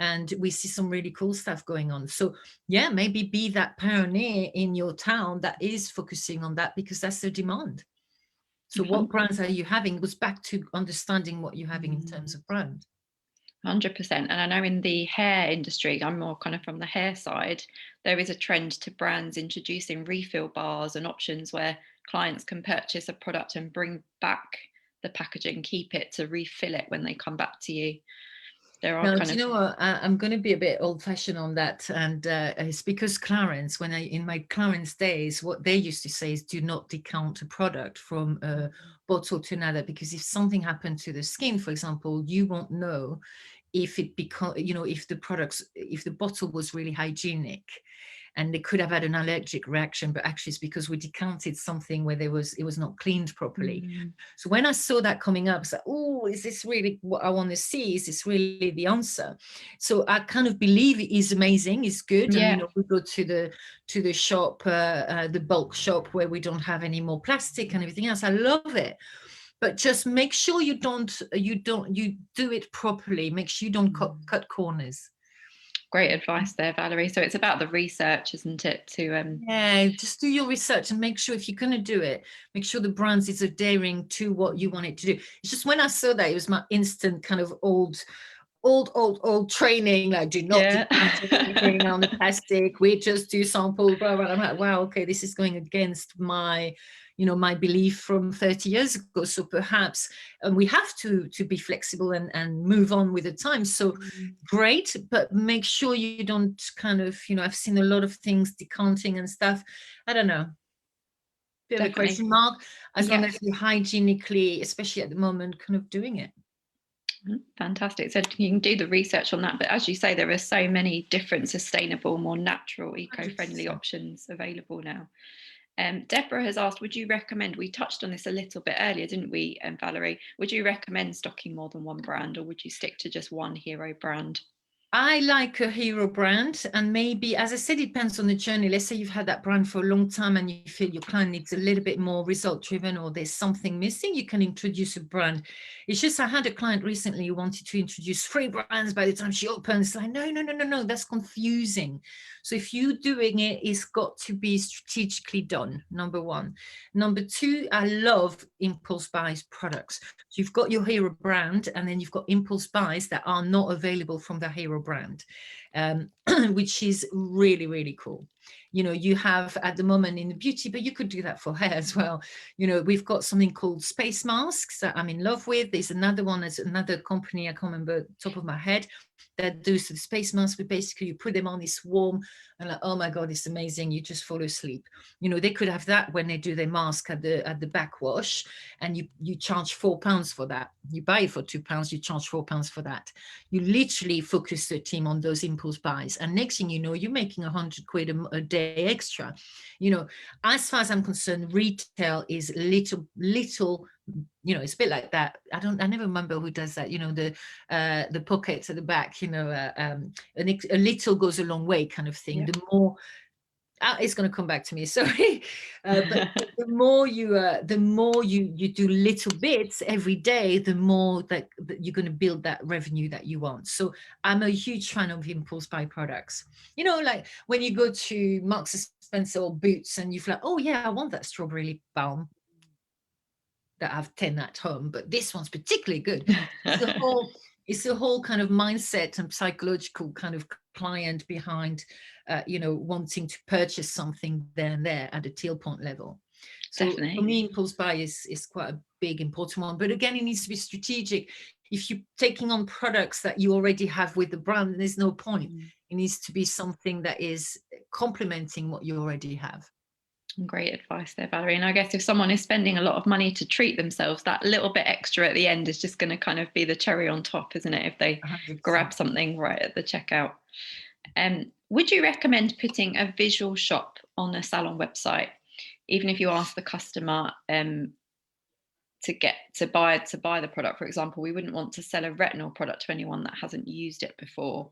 And we see some really cool stuff going on. So yeah, maybe be that pioneer in your town that is focusing on that, because that's the demand. So what brands are you having? It goes back to understanding what you're having in terms of brand. 100%. And I know in the hair industry, I'm more kind of from the hair side, there is a trend to brands introducing refill bars and options where clients can purchase a product and bring back the packaging, keep it to refill it when they come back to you. There are Now, kind do of... you know what? I'm going to be a bit old-fashioned on that, and it's because Clarence, in my Clarence days, what they used to say is, do not decant a product from a bottle to another, because if something happened to the skin, for example, you won't know if it you know, if the bottle was really hygienic, and they could have had an allergic reaction, but actually it's because we decanted something where it was not cleaned properly. So when I saw that coming up, I was like, oh, is this really what I want to see? Is this really the answer? So I kind of believe it is amazing, it's good. Yeah. And, you know, we go to the shop, the bulk shop, where we don't have any more plastic and everything else. I love it. But just make sure you do it properly. Make sure you don't cut corners. Great advice there, Valerie. So it's about the research, isn't it? Yeah, just do your research and make sure, if you're going to do it, make sure the brands is adhering to what you want it to do. It's just when I saw that, it was my instant kind of old training, like, do not decant anything on the plastic. We just do sample, blah, blah. I'm like, wow, okay, this is going against my, you know, my belief from 30 years ago. So perhaps, and we have to be flexible and move on with the time. So great, but make sure you don't kind of, you know, I've seen a lot of things decanting and stuff. I don't know. Bit of a question mark, as long as you're hygienically, especially at the moment, kind of doing it. Fantastic. So you can do the research on that. But as you say, there are so many different sustainable, more natural, eco-friendly 100%. options available now. Deborah has asked, would you recommend, we touched on this a little bit earlier, didn't we, Valerie? Would you recommend stocking more than one brand, or would you stick to just one hero brand? I like a hero brand, and maybe, as I said, it depends on the journey. Let's say you've had that brand for a long time and you feel your client needs a little bit more result driven, or there's something missing, you can introduce a brand. It's just, I had a client recently who wanted to introduce 3 brands by the time she opens. Like, no, that's confusing. So if you're doing it, it's got to be strategically done, number one. Number two, I love impulse buys products. So you've got your hero brand, and then you've got impulse buys that are not available from the hero brand. which is really, really cool. You know, you have at the moment in the beauty, but you could do that for hair as well. You know, we've got something called space masks that I'm in love with. There's another one, there's another company, I can't remember top of my head, that does the space masks. We basically, you put them on, it's warm, and like, oh my God, it's amazing. You just fall asleep. You know, they could have that when they do their mask at the backwash, and you charge £4 for that. You buy it for £2, you charge £4 for that. You literally focus the team on those impulse buys, and next thing you know, you're making 100 quid a day extra. You know, as far as I'm concerned, retail is little, you know, it's a bit like that. I never remember who does that, you know, the pockets at the back, you know, a little goes a long way kind of thing. Yeah. The more it's going to come back to me, sorry, but the more you do little bits every day, the more that you're going to build that revenue that you want. So I'm a huge fan of impulse buy products. You know, like when you go to Marks and Spencer or Boots and you feel like, oh yeah, I want that strawberry lip balm that I have 10 at home, but this one's particularly good. It's the whole kind of mindset and psychological kind of client behind, you know, wanting to purchase something there and there at a tail point level. So Definitely. for me, impulse buy is quite a big, important one. But again, it needs to be strategic. If you're taking on products that you already have with the brand, there's no point. It needs to be something that is complementing what you already have. Great advice there, Valerie. And I guess if someone is spending a lot of money to treat themselves, that little bit extra at the end is just going to kind of be the cherry on top, isn't it? If they 100%. grab something right at the checkout. Would you recommend putting a visual shop on a salon website, even if you ask the customer to buy the product? For example, we wouldn't want to sell a retinol product to anyone that hasn't used it before.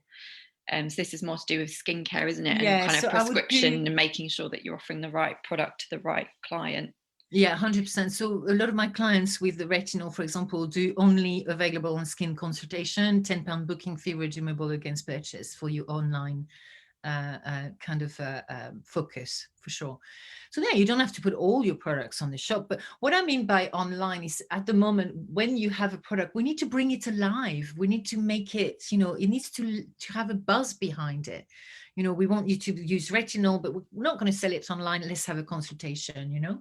So this is more to do with skincare, isn't it? Yeah, And kind so of prescription and making sure that you're offering the right product to the right client. Yeah, 100%. So a lot of my clients with the retinol, for example, do only available on Skin Consultation, £10 booking fee redeemable against purchase for your online kind of focus, for sure. So yeah, you don't have to put all your products on the shop. But what I mean by online is at the moment, when you have a product, we need to bring it alive. We need to make it, you know, it needs to have a buzz behind it. You know, we want you to use retinol, but we're not going to sell it online. Let's have a consultation, you know.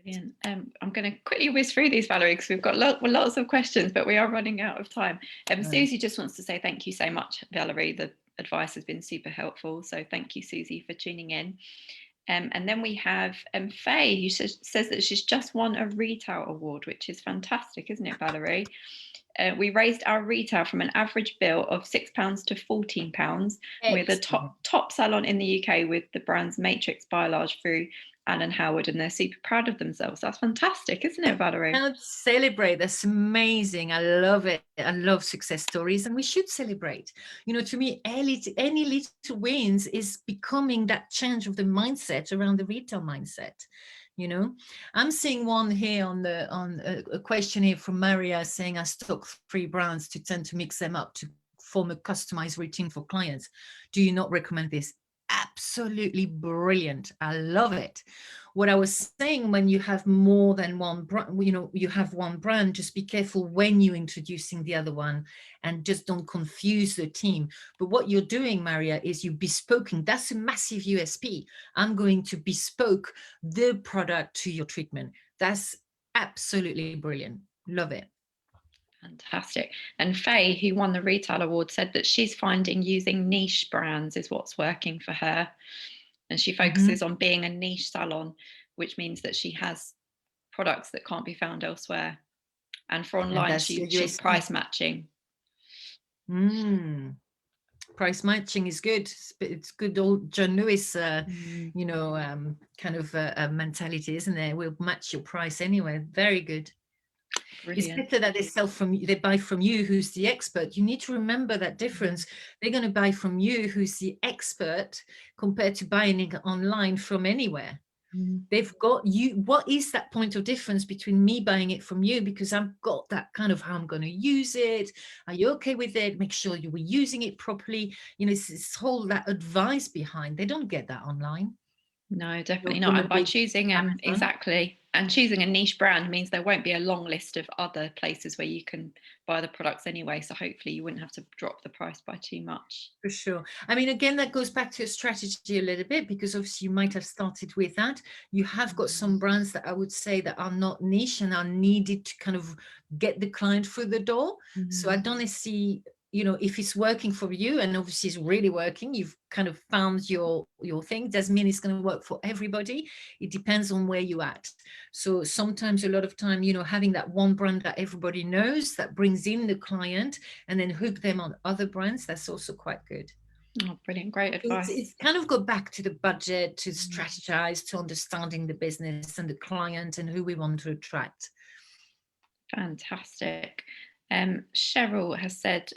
Brilliant. I'm going to quickly whiz through these, Valerie, because we've got lots of questions, but we are running out of time. Susie just wants to say thank you so much, Valerie. The advice has been super helpful. So thank you, Susie, for tuning in. And then we have Faye, who says that she's just won a retail award, which is fantastic, isn't it, Valerie? We raised our retail from an average bill of £6 to £14. We're the top salon in the UK with the brands Matrix, Biolage through Alan Howard, and they're super proud of themselves. That's fantastic, isn't it, Valerie? Let's celebrate. That's amazing. I love it. I love success stories, and we should celebrate. You know, to me, any little wins is becoming that change of the mindset around the retail mindset. You know, I'm seeing one here on a question here from Maria saying, I stock 3 brands to tend to mix them up to form a customized routine for clients. Do you not recommend this? Absolutely brilliant. I love it. What I was saying, when you have more than one brand, you know, you have one brand, just be careful when you're introducing the other one and just don't confuse the team. But what you're doing, Maria, is you bespoking. That's a massive USP. I'm going to bespoke the product to your treatment. That's absolutely brilliant. Love it. Fantastic. And Faye, who won the retail award, said that she's finding using niche brands is what's working for her. And she focuses on being a niche salon, which means that she has products that can't be found elsewhere. And for online, she's price matching. Price matching is good. It's good old John Lewis, you know, kind of mentality, isn't there? We'll match your price anyway. Very good. Brilliant. It's better that they buy from you, who's the expert. You need to remember that difference. They're going to buy from you, who's the expert, compared to buying it online from anywhere. They've got you. What is that point of difference between me buying it from you, because I've got that kind of how I'm going to use it? Are you okay with it? Make sure you were using it properly. You know, it's whole that advice behind. They don't get that online. No, definitely not. And by choosing exactly And choosing a niche brand means there won't be a long list of other places where you can buy the products anyway. So hopefully you wouldn't have to drop the price by too much. For sure. I mean, again, that goes back to your strategy a little bit, because obviously you might have started with that. You have got some brands that I would say that are not niche and are needed to kind of get the client through the door. So I don't see, you know, if it's working for you, and obviously it's really working, you've kind of found your thing, doesn't mean it's going to work for everybody. It depends on where you're at. So sometimes, a lot of time, you know, having that one brand that everybody knows, that brings in the client, and then hook them on other brands, that's also quite good. Oh, brilliant. Great advice. It's kind of go back to the budget, to strategize, to understanding the business and the client and who we want to attract. Fantastic. Cheryl has said,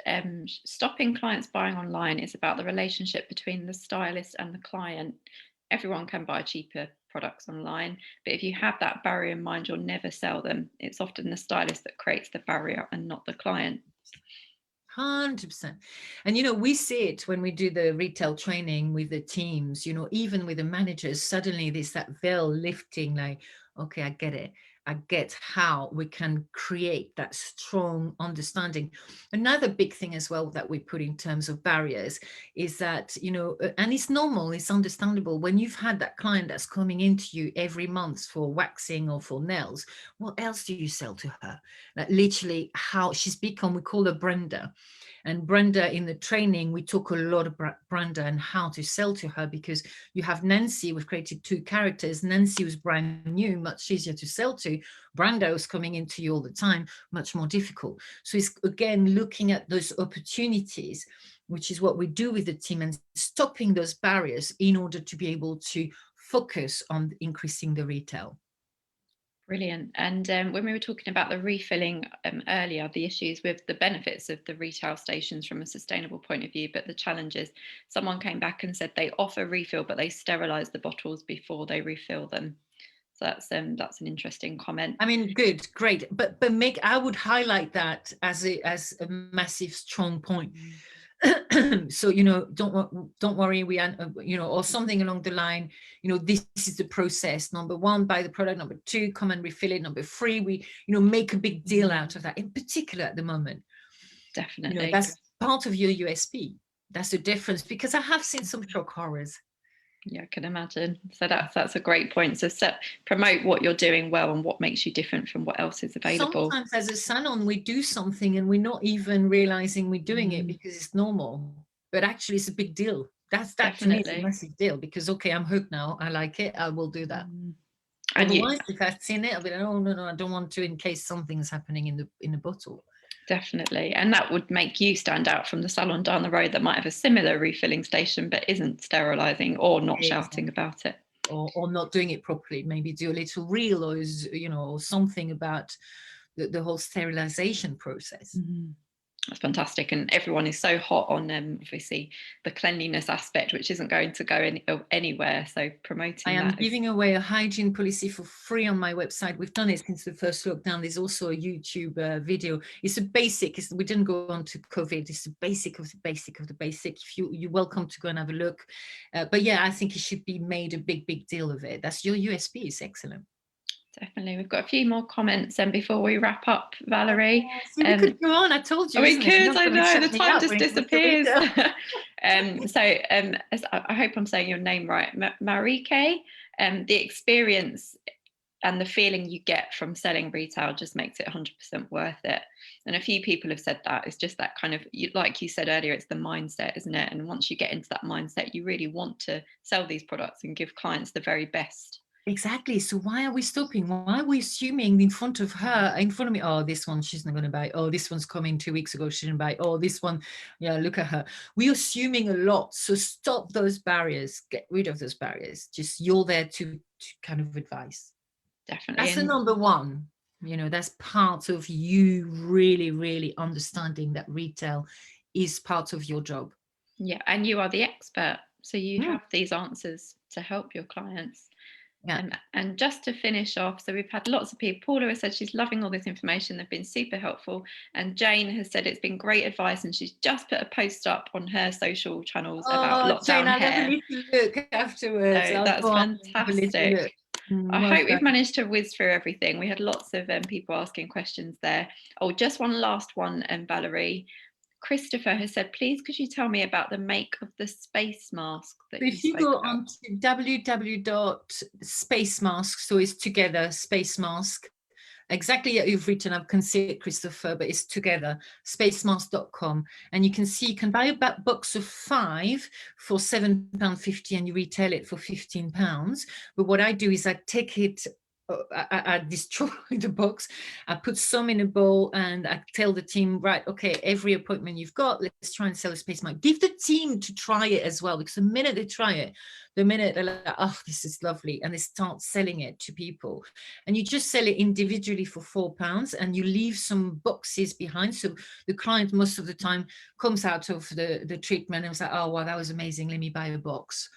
stopping clients buying online is about the relationship between the stylist and the client. Everyone can buy cheaper products online, but if you have that barrier in mind, you'll never sell them. It's often the stylist that creates the barrier and not the client. 100%. And, you know, we see it when we do the retail training with the teams, you know, even with the managers, suddenly there's that veil lifting, like, okay, I get it. I get how we can create that strong understanding. Another big thing as well that we put in terms of barriers is that, you know, and it's normal, it's understandable. When you've had that client that's coming into you every month for waxing or for nails, what else do you sell to her? Like literally how she's become, we call her Brenda. And Brenda, in the training, we talk a lot about Brenda and how to sell to her, because you have Nancy, we've created two characters. Nancy was brand new, much easier to sell to. Brenda was coming into you all the time, much more difficult. So it's, again, looking at those opportunities, which is what we do with the team, and stopping those barriers in order to be able to focus on increasing the retail. Brilliant. And when we were talking about the refilling earlier, the issues with the benefits of the retail stations from a sustainable point of view, but the challenges, someone came back and said they offer refill, but they sterilise the bottles before they refill them. So that's an interesting comment. I mean, good, great, but make, I would highlight that as a massive strong point. So, you know, don't worry, we are, you know, or something along the line, you know, this is the process. Number one, buy the product. Number two, come and refill it. Number three, we, you know, make a big deal out of that, in particular at the moment. Definitely. You know, that's part of your USP. That's the difference, because I have seen some shock horrors. Yeah, I can imagine. So that's a great point. So promote what you're doing well and what makes you different from what else is available. Sometimes as a salon, we do something and we're not even realizing we're doing it because it's normal, but actually it's a big deal. That to me is a massive deal, because, okay, I'm hooked now. I like it. I will do that. And otherwise, if I've seen it, I'll be like, oh, no, I don't want to, in case something's happening in the bottle. Definitely. And that would make you stand out from the salon down the road that might have a similar refilling station but isn't sterilising or not shouting about it. Or not doing it properly. Maybe do a little reel, or, you know, something about the whole sterilisation process. That's fantastic. And everyone is so hot on obviously the cleanliness aspect, which isn't going to go anywhere. So promoting I am giving away a hygiene policy for free on my website. We've done it since the first lockdown. There's also a YouTube video. It's a basic. We didn't go on to COVID. It's the basic of the basic of the basic. If you're welcome to go and have a look. But yeah, I think it should be made a big deal of it. That's your USP. It's excellent. Definitely. We've got a few more comments before we wrap up, Valerie. See, we could go on. I told you. We could. I know, the time just disappears. I hope I'm saying your name right. Marike, the experience and the feeling you get from selling retail just makes it 100% worth it. And a few people have said that. It's just that kind of, like you said earlier, it's the mindset, isn't it? And once you get into that mindset, you really want to sell these products and give clients the very best. Exactly. So why are we stopping? Why are we assuming in front of me, oh, this one, she's not going to buy. Oh, this one's coming 2 weeks ago, she didn't buy. Oh, this one, yeah, look at her. We're assuming a lot. So stop those barriers. Get rid of those barriers. Just, you're there to kind of advise. Definitely. That's the number one. You know, that's part of you really understanding that retail is part of your job. Yeah, and you are the expert. So you have these answers to help your clients. Yeah. And just to finish off, so we've had lots of people. Paula has said she's loving all this information. They've been super helpful. And Jane has said it's been great advice, and she's just put a post up on her social channels about lockdown Jane, hair. I'll have a little look afterwards. So that's fantastic. I Well hope we've done. managed to whiz through everything. We had lots of people asking questions there. Oh, just one last one, Valerie. Christopher has said, please could you tell me about the make of the space mask that So you if you spoke go about? on to www.spacemask, so it's together, space mask, exactly what you've written, I can see it, Christopher, but it's together, spacemask.com. And you can see you can buy a box of 5 for £7.50 and you retail it for £15. But what I do is I take it, I destroy the box, I put some in a bowl and I tell the team, right, okay, every appointment you've got, let's try and sell a space mask. Give the team to try it as well, because the minute they try it, the minute they're like, oh, this is lovely, and they start selling it to people. And you just sell it individually for £4 and you leave some boxes behind. So the client most of the time comes out of the treatment and was like, oh, wow, that was amazing. Let me buy a box.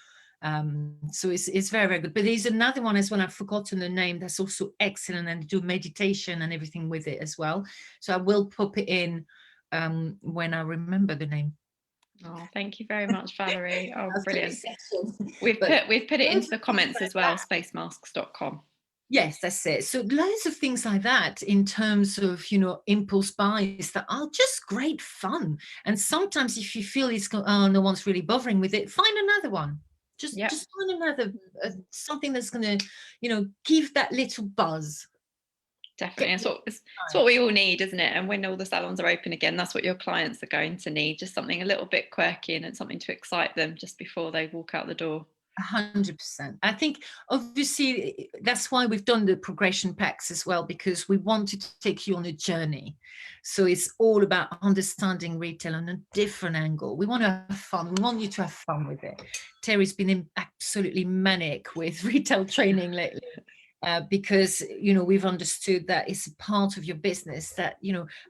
So it's very, very good. But there's another one as well, I've forgotten the name, that's also excellent, and do meditation and everything with it as well. So I will pop it in when I remember the name. Oh, thank you very much, Valerie. Oh, After brilliant. this session. We've But put it into loads the of things comments like as well, that. spacemasks.com. Yes, that's it. So loads of things like that in terms of, impulse buys that are just great fun. And sometimes if you feel oh, no one's really bothering with it, find another one. Yep, Just find another, something that's going to, give that little buzz. definitely. Get It's what we all need, isn't it? And when all the salons are open again, that's what your clients are going to need. Just something a little bit quirky and something to excite them just before they walk out the door. 100%. I think obviously that's why we've done the progression packs as well, because we wanted to take you on a journey. So it's all about understanding retail on a different angle. We want to have fun. We want you to have fun with it. Terry's been absolutely manic with retail training lately. Because we've understood that it's a part of your business that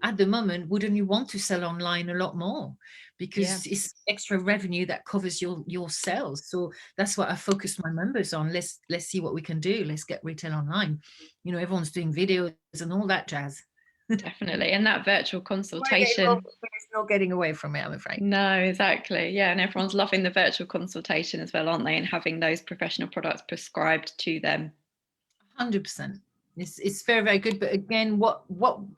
at the moment, wouldn't you want to sell online a lot more, because it's extra revenue that covers your sales. So that's what I focus my members on. Let's see what we can do. Let's get retail online. Everyone's doing videos and all that jazz. Definitely. And that virtual consultation. There's no getting away from it, I'm afraid. No, exactly. Yeah. And everyone's loving the virtual consultation as well, aren't they? And having those professional products prescribed to them. 100%. It's very, very good. But again, what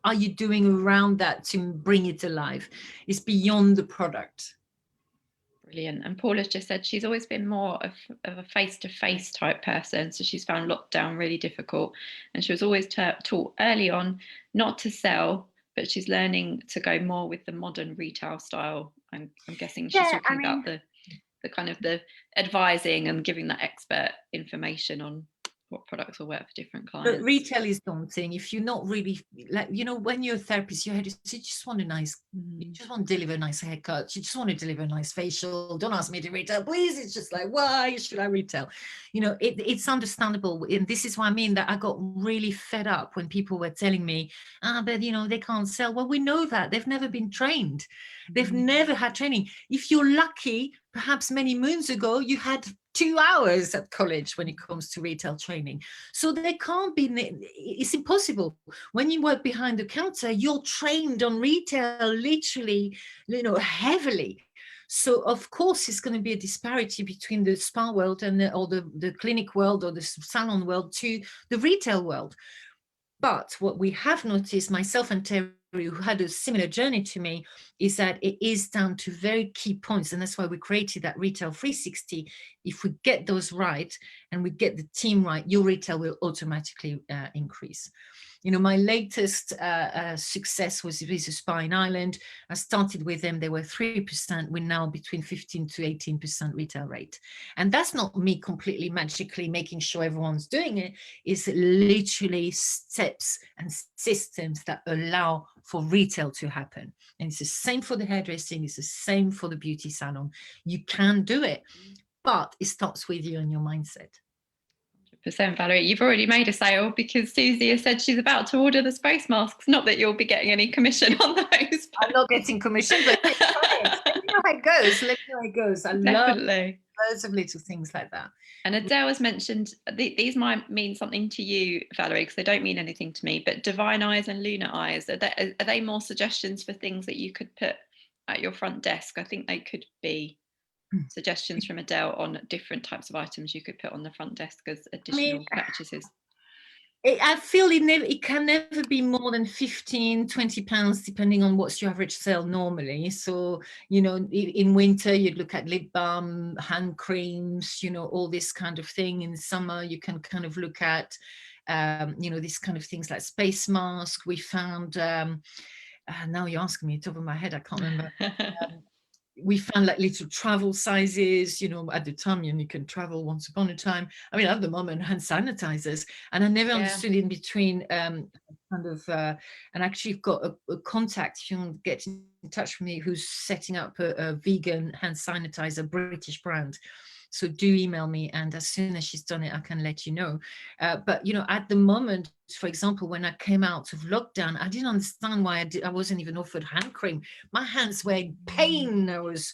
are you doing around that to bring it alive? It's beyond the product. Brilliant. And Paula's just said she's always been more of a face-to-face type person. So she's found lockdown really difficult. And she was always taught early on not to sell, but she's learning to go more with the modern retail style. I'm guessing she's talking about the kind of the advising and giving that expert information on what products will work for different clients. But retail is daunting if you're not really like, when you're a therapist, you just want you just want to deliver a nice haircut, you just want to deliver a nice facial. Don't ask me to retail, please. It's just like, why should I retail? It's understandable. And this is what I mean, that I got really fed up when people were telling me, but they can't sell. Well, we know that they've never been trained. They've never had training. If you're lucky, perhaps many moons ago, you had 2 hours at college when it comes to retail training. So they can't be, it's impossible. When you work behind the counter, you're trained on retail literally, heavily. So of course, it's going to be a disparity between the spa world and the clinic world or the salon world to the retail world. But what we have noticed, myself and Terry, who had a similar journey to me, is that it is down to very key points. And that's why we created that Retail 360. If we get those right and we get the team right, your retail will automatically increase. My latest success was with a spa in Ireland. I started with them. They were 3%. We're now between 15 to 18% retail rate. And that's not me completely magically making sure everyone's doing it. It's literally steps and systems that allow for retail to happen. And it's the same for the hairdressing. It's the same for the beauty salon. You can do it, but it starts with you and your mindset. Valerie, you've already made a sale because Susie has said she's about to order the space masks. Not that you'll be getting any commission on those. I'm not getting commission, but let me know how it goes. Let me know how it goes. I love loads of little things like that. And Adele has mentioned these might mean something to you, Valerie, because they don't mean anything to me. But divine eyes and lunar eyes, are they more suggestions for things that you could put at your front desk? I think they could be. suggestions from Adele on different types of items you could put on the front desk as I mean, additional purchases? I feel it can never be more than 15, 20 pounds, depending on what's your average sale normally. So, you know, in winter, you'd look at lip balm, hand creams, you know, all this kind of thing. In summer, you can kind of look at, you know, these kind of things like space mask. We found, now you're asking me, top of my head, I can't remember. We found like little travel sizes, you know, at the time, and you can travel once upon a time. I mean, at the moment, hand sanitizers, and I never understood in between kind of, and actually I've got a contact, if you want to get in touch with me, who's setting up a vegan hand sanitizer, British brand. So do email me, and as soon as she's done it, I can let you know. But you know, at the moment, for example, when I came out of lockdown, I didn't understand why I wasn't even offered hand cream. My hands were in pain. I was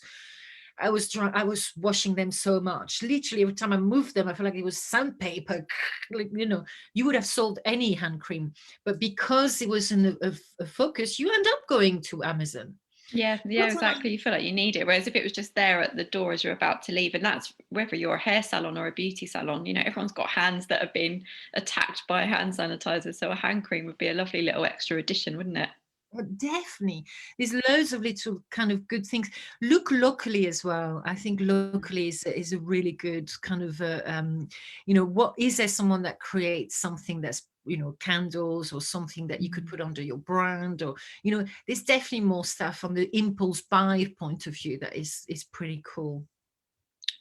washing them so much. Literally every time I moved them, I felt like it was sandpaper. Like, you know, you would have sold any hand cream, but because it was in a focus, you end up going to Amazon. Yeah, exactly. You feel like you need it. Whereas if it was just there at the door as you're about to leave, and that's whether you're a hair salon or a beauty salon, you know, everyone's got hands that have been attacked by hand sanitizer. So a hand cream would be a lovely little extra addition, wouldn't it? Definitely. There's loads of little kind of good things. Look locally as well. I think locally is a really good kind of, you know, what is there someone that creates something that's, you know, candles or something that you could put under your brand, or, you know, there's definitely more stuff on the impulse buy point of view that is pretty cool.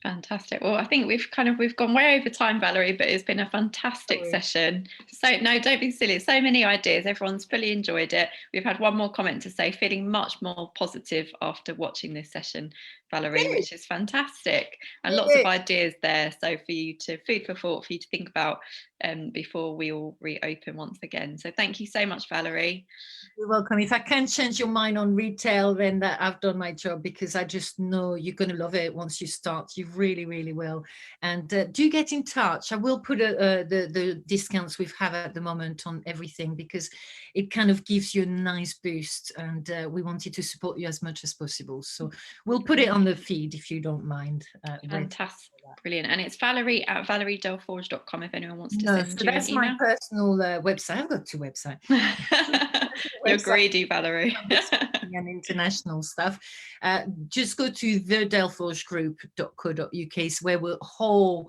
Fantastic. Well, I think we've gone way over time, Valerie, but it's been a fantastic Sorry. session. So no, don't be silly. So many ideas. Everyone's fully enjoyed it. We've had one more comment to say, feeling much more positive after watching this session, Valerie, Good. which is fantastic. And lots of Good. ideas there. So for you to food for thought, for you to think about before we all reopen once again. So thank you so much, Valerie. You're welcome. If I can change your mind on retail, then that I've done my job, because I just know you're going to love it once you start. You really, really will. And do get in touch. I will put the discounts we've had at the moment on everything, because it kind of gives you a nice boost, and we wanted to support you as much as possible. So we'll put it on the feed if you don't mind. Fantastic. Brilliant. And it's Valerie at valeriedelforge.com if anyone wants to No, send so you an that's email. my personal website. I've got two websites. You're greedy, Valerie. And international stuff. Just go to thedelforgegroup.co.uk, is where the whole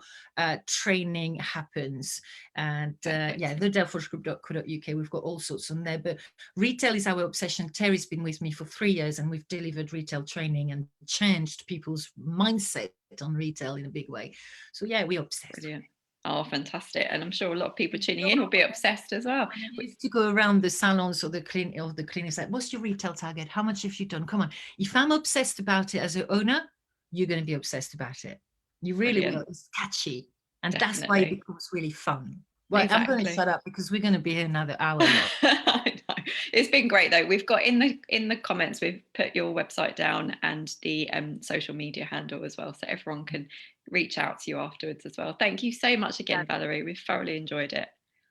training happens. And yeah, thedelforgegroup.co.uk, we've got all sorts on there. But retail is our obsession. Terry's been with me for 3 years, and we've delivered retail training and changed people's mindset on retail in a big way. So yeah, we're obsessed. Brilliant. Oh, fantastic. And I'm sure a lot of people tuning in will be obsessed as well. I used to go around the salons or the clinics like, what's your retail target? How much have you done? Come on. If I'm obsessed about it as an owner, you're going to be obsessed about it. You really Brilliant. will. It's catchy. And Definitely. that's why it becomes really fun. Well, Exactly. I'm going to shut up, because we're going to be here another hour. I know. It's been great though. We've got in the comments, we've put your website down and the social media handle as well, so everyone can reach out to you afterwards as well. Thank you so much again, Valerie. We've thoroughly enjoyed it.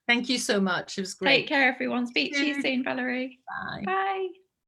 Thank you so much. It was great. Take care, everyone. Speak to you soon, Valerie. Bye. Bye.